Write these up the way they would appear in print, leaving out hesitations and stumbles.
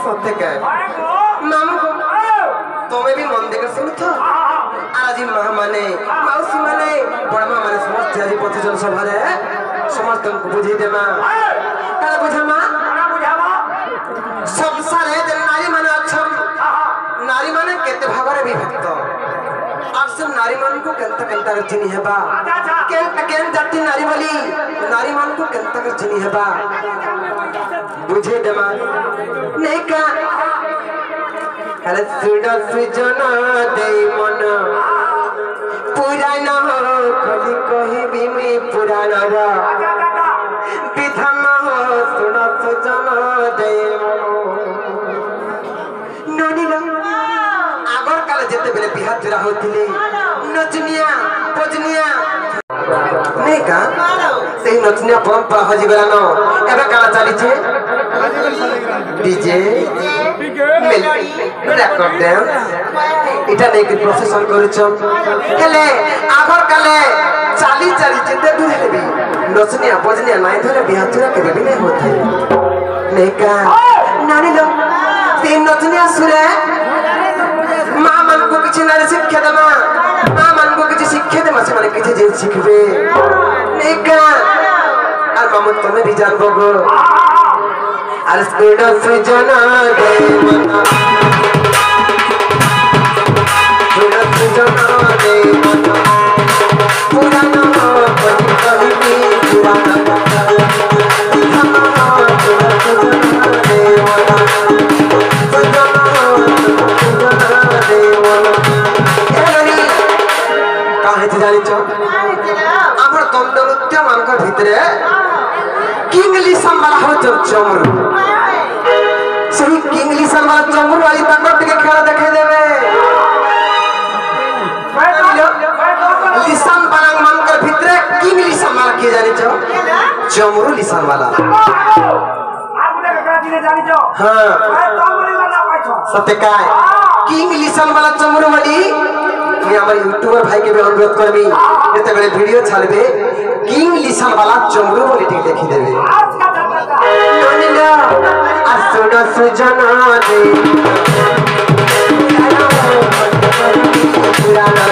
सत्य कह मामू तुम्हें भी मन देकर सुन था आज माँ माने मौसी माने बड़ माँ माने समस्त आज 25 जन सभा रे समस्त को बुझी दे माँ कला बुझा माँ संसार है जन नारी माने अच्छा नारी माने केते भागरे विभक्त और सब नारी मान को केंता केंता रचनी है बा केंता जाति नारी वाली नारी मान को केंता रचनी है बा बुझे दे माँ नहीं का अरे सुड़ा सुजना दे मन पुराना हो खाली कहीं भी में पुराना रा विधान हो सुड़ा सुजना दे ननी लो आगर काले जेते बेले बिहा तुरा होतिले नचनिया पजनिया नहीं का सही नचनिया परंपरा हजी गला न एबे काला चली छे डीजे रेकर्ड डांस इटा नेकी प्रोसेसन करूछम हेले आगर काले चाली चाली जेते दूर हेबी नचनिया पजनिया नाइ धरे बिहा तुरा के भी नहीं होता नहीं का नानी लो ते नचनिया सुरे माँ मन को किसी नारी शिक्षा दे माँ मन को किसी शिक्षा दे माँ से माने किसी जेल शिखबे नहीं का और मामू तुम्हें भी जान बोगो अरे स्कूटा से जाना दे मना स्कूटा से जाना दे मना पुराना कभी कभी भी पुराना আমার দণ্ডনৃত্য মানকার ভিতরে কিংলি সাম্বালা হো চমরু সেই কিংলি সাম্বালা চমরু আই তাকর থেকে খেলা দেখাই দেবে লিসান বানাং মানকার ভিতরে কিংলি সাম্বালা কে জানিছ চমরু লিসান वाला हां सत्य काय किंगली लिसान वाला चमरु वाली मैं हमारे यूट्यूबर भाई के भी अनुरोध करबी जते बेले वीडियो छाड़बे किंग लिसान वाला चमरू बोली ठीक देखि देबे ननिला असुना सुजना दे पुराना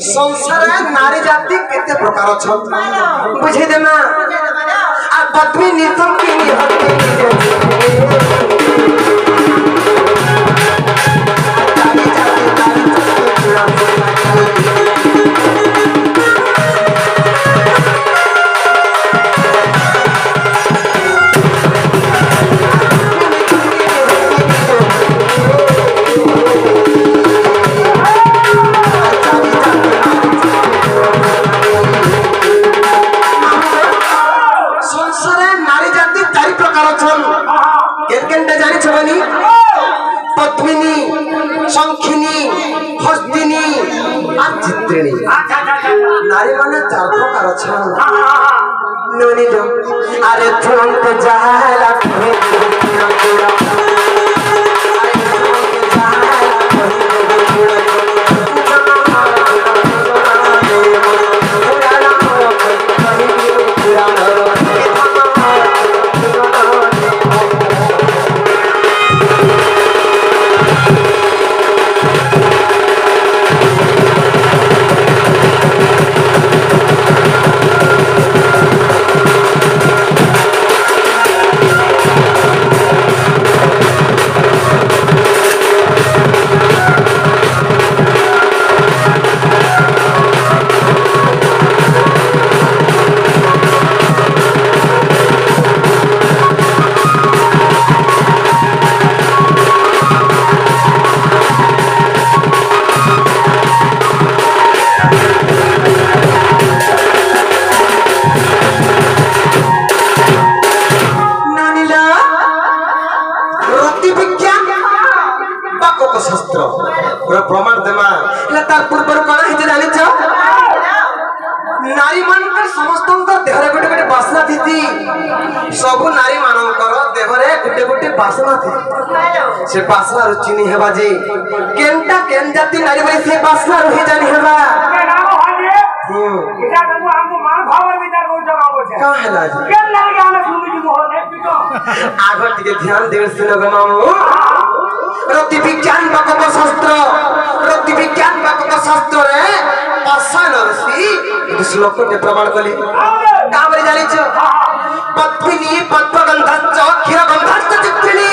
संसार नारी जाति केते प्रकार छ बुझे दे ना आ पत्नी निर्धन की हत्या पद्मिनी शंखिनी हस्तिनी और चित्रिणी नारी माने 4 प्रकार छ ननी दो अरे तुरंत जाला शास्त्र पूरा प्रमाण देमा ले तार पूर्व कोन हिते जानि छ नारी मानकर समस्त देहरे गोटे गोटे बासना थी सब नारी मानकर देहरे गोटे गोटे बासना थी से बासना रुचिनी हेबा जे केनटा केन जाति नारी बई से बासना रहि जानि हेबा इटा हमको मान भाव विचार को जवाब छै का हेला जी केन नारी गाना सुनि जी मोह ने पितो आगर टिके ध्यान देवे सुनो ग मामू रति विज्ञान बाकत शास्त्र रे पाषाण ऋषि ये श्लोक के प्रमाण कली का बरे जानि छ पद्मिनी पद्मगंधश्च क्षीरगंधश्च चित्रिणी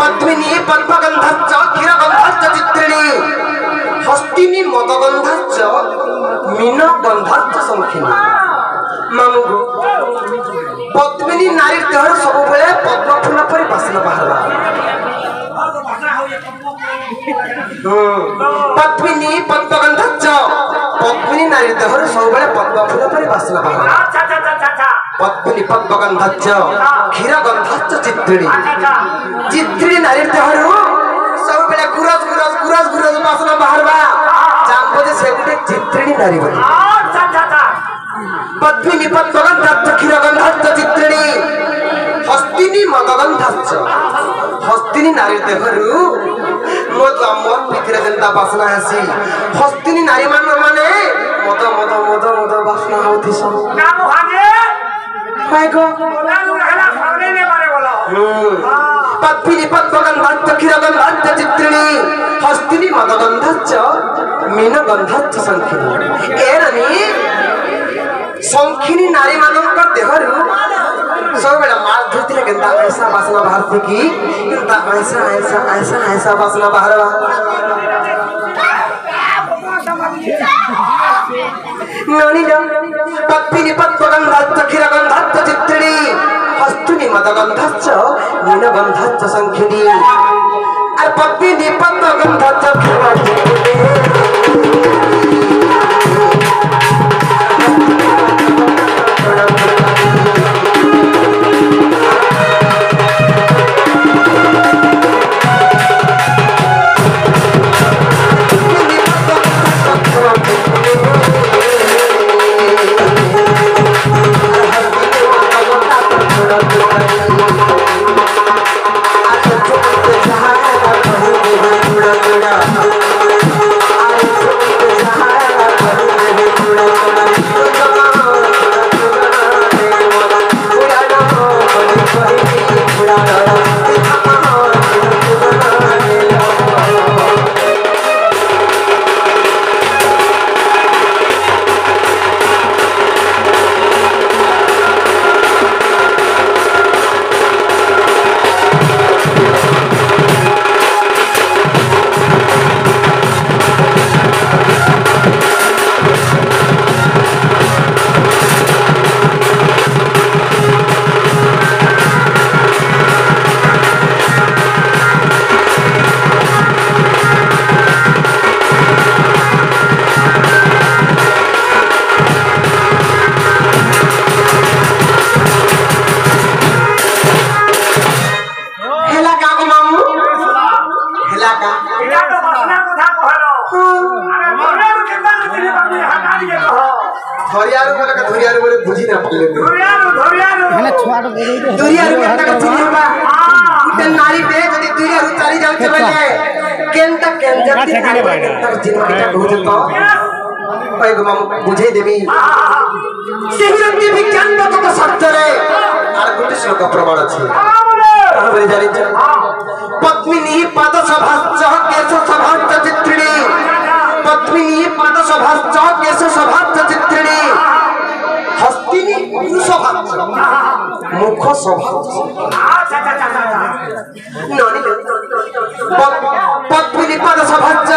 पद्मिनी पद्मगंधश्च क्षीरगंधश्च चित्रिणी हस्तिनी मदगंधश्च मीनगंधश्च संखिनी मामू पद्मिनी नारी देहर सब बेले पद्म फूल पर बासना बाहरवा पद्मिनी पद्मगंधश्च पद्मिनी नारी देहर सब बेले पद्म फूल पर बासना बाहरवा पद्मिनी पद्मगंधश्च क्षीरगंधश्च चित्रिणी चित्रिणी नारी देहर सब बेले गुरज बासना बाहरवा जानबो जे से गुटे चित्रिणी नारी बनी पद्मिनी पद्मगंधश्च क्षीरगंधश्च चित्रिणी हस्तिनी मदगंधश्च हस्तिनी नारी देहरु मद मन भितरे जेंता बासना हसी हस्तिनी नारी माने मद मद मद मद बासना होती सब नाम भागे हाय गो नाम रहला सामने ने मारे बोलो पद्मिनी पद्मगंधश्च क्षीरगंधश्च चित्रिणी हस्तिनी मदगंधश्च मीनगंधश्च संखिनी एरनी संखिनी नारी मानकर देहरु सब बेला मार धरती रे केनता ऐसा बासना बाहर की केनता ऐसा बासना बाहरवा ननी लो पद्मिनी पद्मगंधश्च क्षीरगंधश्च चित्रिणी हस्तिनी मदगंधश्च मीनगंधश्च संखिनी और पद्मिनी पद्मगंधश्च धरियारो बोले का धरियारो बोले बुझी ना पले धरियारो मैंने छुआ तो बोले धरियारो केनता का चिन्हबा ते नारी पे जदी धरियारो चाली जाउ के बेले केनता केन जति नारी पे केनता चिन्ह इटा बहुत तो ओए गो माम बुझे देबी सेहिरंती विज्ञान तो सत्य रे आर गुटे श्लोक प्रमाण अछि हमरे जानि छ पद्मिनी पादसभाश्च केशसभाश्च चित्रिणी पद्मिनी पादसभाश्च केशसभाश्च चित्रिणी हस्तिनी पुरुषभाश्च मुखसभाश्च ननी पद्मिनी पादसभाश्च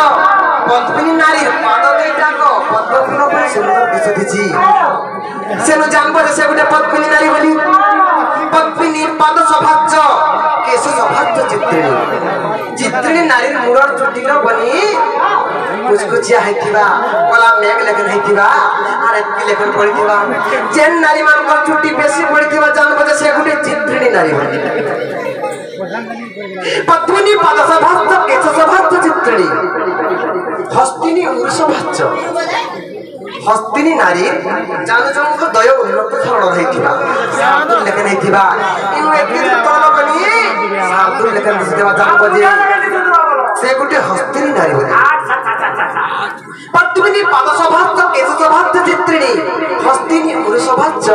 पद्मिनी नारी पाद दुईटाको पद्म फूल पर सुंदर दिसुछि सेनु जानबो से गुटे पद्मिनी नारी बोली पद्मिनी पादसभाश्च केशसभाश्च चित्रिणी चित्रिणी नारी मुरर चुटिलो बनी कुछ हैथिबा कला मेघ लेखन हैथिबा आर एतकी लेखन पड़िथिबा जेन नारी मान चुटी बेसी पड़िथिबा जानबो से गुटे चित्रिणी नारी बनी पद्मिनी पदसभास्थ केशसभास्थ चित्रिणी हस्तिनी उरुषभाच्च हस्तिनी नारी जानजनक दय उन्नत धरण रहिथिबा साधु लेखन हेथिबा इउ एते तल कनी साधु लेखन दिसदेवा जानबजे से गुटे हस्तिनी नारी बोले पद्मिनी पदसभास्थ केशसभास्थ चित्रिणी हस्तिनी उरुषभाच्च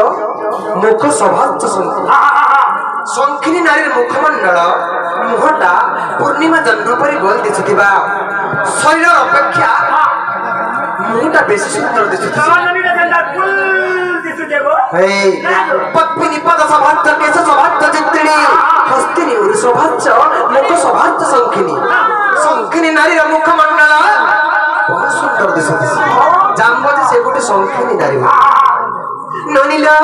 मुखसभाच्च शंखिनी नारी मुखमंडल मुहटा पूर्णिमा जन्म परि गोल दिसुथिबा शरीर अपेक्षा मुहटा बेसी सुंदर दिसुथिबा पद्मिनी पदसभाच्च केशसभाच्च चित्रिणी हस्तिनी उरुषभाच्च मुखसभाच्च शंखिनी नारी मुखमंडल बहुत सुंदर दिसुथिबा जानबजे से गुटे शंखिनी नारी ननिला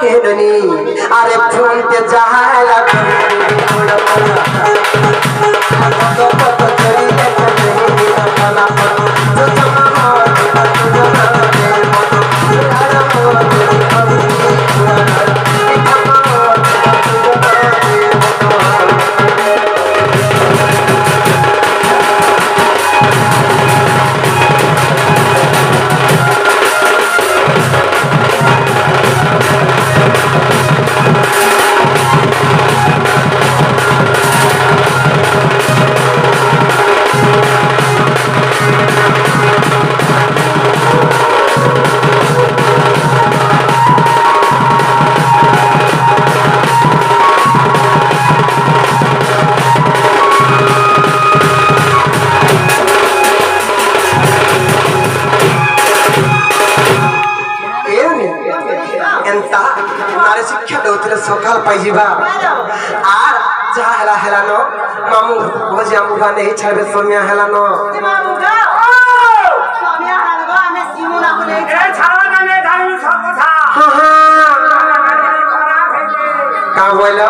हे ननी अरे फोन के जहाला सकाल पाइबा आर जा हला हला न मामू भजिया मुगा नहीं छाबे सोमिया हला न मामू गा सोमिया हला गो हमें सिमुना को नहीं ए छावा ने धाई सब था हां हां का बोला